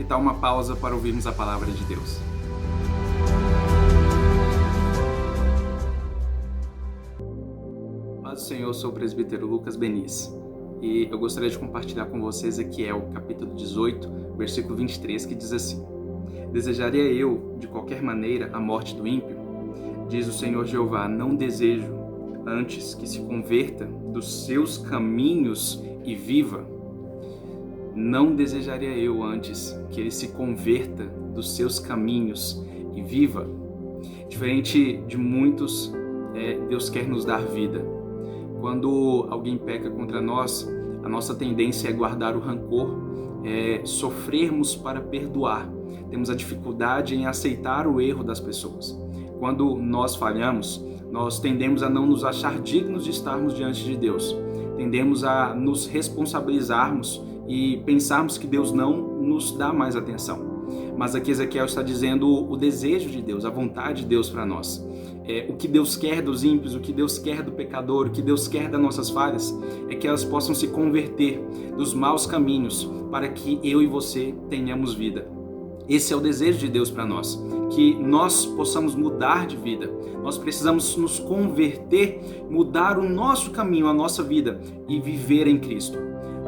Que tal uma pausa para ouvirmos a palavra de Deus? Paz do Senhor, eu sou o presbítero Lucas Beniz e eu gostaria de compartilhar com vocês Ezequiel, capítulo 18, versículo 23, que diz assim: Desejaria eu, de qualquer maneira, a morte do ímpio? Diz o Senhor Jeová, não desejo, antes que se converta dos seus caminhos e viva. Não desejaria eu antes que ele se converta dos seus caminhos e viva. Diferente de muitos, Deus quer nos dar vida. Quando alguém peca contra nós, a nossa tendência é guardar o rancor, sofrermos para perdoar. Temos a dificuldade em aceitar o erro das pessoas. Quando nós falhamos, nós tendemos a não nos achar dignos de estarmos diante de Deus. Tendemos a nos responsabilizarmos e pensarmos que Deus não nos dá mais atenção. Mas aqui Ezequiel está dizendo o desejo de Deus, a vontade de Deus para nós. O que Deus quer dos ímpios, o que Deus quer do pecador, o que Deus quer das nossas falhas, é que elas possam se converter dos maus caminhos para que eu e você tenhamos vida. Esse é o desejo de Deus para nós, que nós possamos mudar de vida. Nós precisamos nos converter, mudar o nosso caminho, a nossa vida e viver em Cristo.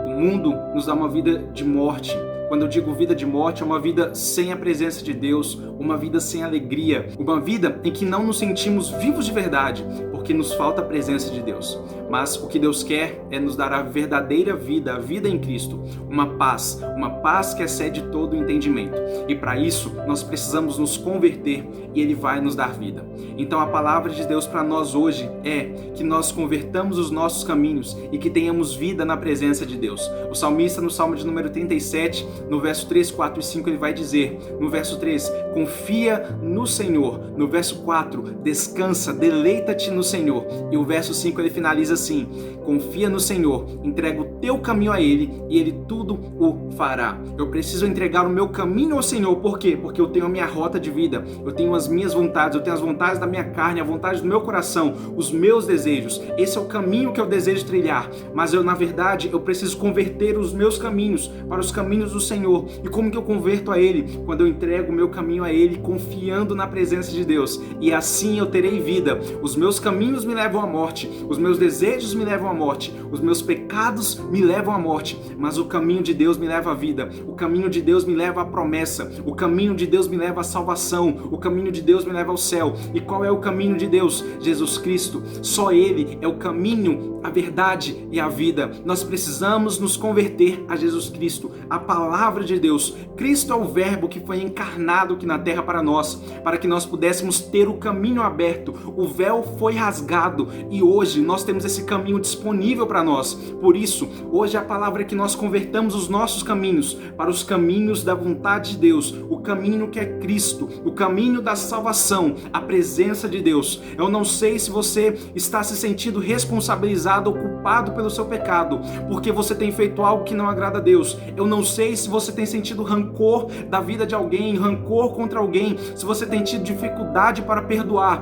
O mundo nos dá uma vida de morte. Quando eu digo vida de morte, é uma vida sem a presença de Deus, uma vida sem alegria, uma vida em que não nos sentimos vivos de verdade, porque nos falta a presença de Deus. Mas o que Deus quer é nos dar a verdadeira vida, a vida em Cristo, uma paz que excede todo o entendimento. E para isso, nós precisamos nos converter e Ele vai nos dar vida. Então a palavra de Deus para nós hoje é que nós convertamos os nossos caminhos e que tenhamos vida na presença de Deus. O salmista, no Salmo de número 37, no verso 3, 4 e 5, ele vai dizer, no verso 3, confia no Senhor. No verso 4, descansa, deleita-te no Senhor. E o verso 5, ele finaliza assim, confia no Senhor, entrega o teu caminho a Ele e Ele tudo o fará. Eu preciso entregar o meu caminho ao Senhor, por quê? Porque eu tenho a minha rota de vida, eu tenho as minhas vontades, eu tenho as vontades da minha carne, a vontade do meu coração, os meus desejos. Esse é o caminho que eu desejo trilhar, mas na verdade, eu preciso converter os meus caminhos para os caminhos do Senhor. E como que eu converto a Ele? Quando eu entrego o meu caminho a Ele, confiando na presença de Deus. E assim eu terei vida. Os meus caminhos me levam à morte, os meus desejos me levam à morte, os meus pecados me levam à morte, mas o caminho de Deus me leva à vida, o caminho de Deus me leva à promessa, o caminho de Deus me leva à salvação, o caminho de Deus me leva ao céu. E qual é o caminho de Deus? Jesus Cristo. Só Ele é o caminho, a verdade e a vida. Nós precisamos nos converter a Jesus Cristo, a palavra de Deus. Cristo é o verbo que foi encarnado aqui na terra para nós, para que nós pudéssemos ter o caminho aberto. O véu foi rasgado e hoje nós temos esse caminho disponível para nós. Por isso, hoje a palavra é que nós convertamos os nossos caminhos para os caminhos da vontade de Deus, o caminho que é Cristo, o caminho da salvação, a presença de Deus. Eu não sei se você está se sentindo responsabilizado ou culpado pelo seu pecado, porque você tem feito algo que não agrada a Deus. Eu não sei se você tem sentido rancor da vida de alguém, rancor contra alguém, se você tem tido dificuldade para perdoar.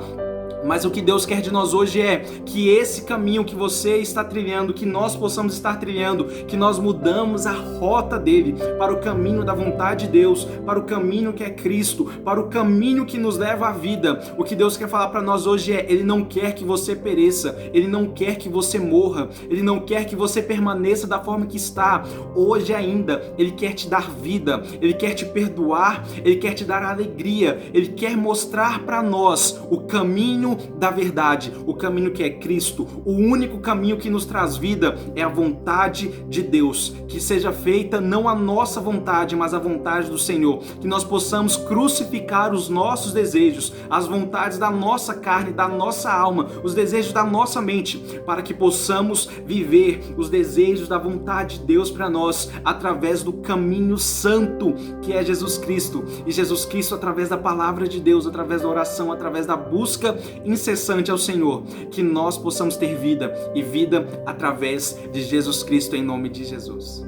Mas o que Deus quer de nós hoje é que esse caminho que você está trilhando, que nós possamos estar trilhando, que nós mudamos a rota dele para o caminho da vontade de Deus, para o caminho que é Cristo, para o caminho que nos leva à vida. O que Deus quer falar para nós hoje é, Ele não quer que você pereça, Ele não quer que você morra, Ele não quer que você permaneça da forma que está. Hoje ainda, Ele quer te dar vida, Ele quer te perdoar, Ele quer te dar alegria, Ele quer mostrar para nós o caminho da verdade, o caminho que é Cristo. O único caminho que nos traz vida é a vontade de Deus. Que seja feita não a nossa vontade, mas a vontade do Senhor. Que nós possamos crucificar os nossos desejos, as vontades da nossa carne, da nossa alma, os desejos da nossa mente, para que possamos viver os desejos da vontade de Deus para nós, através do caminho santo, que é Jesus Cristo. E Jesus Cristo, através da palavra de Deus, através da oração, através da busca incessante ao Senhor, que nós possamos ter vida, e vida através de Jesus Cristo, em nome de Jesus.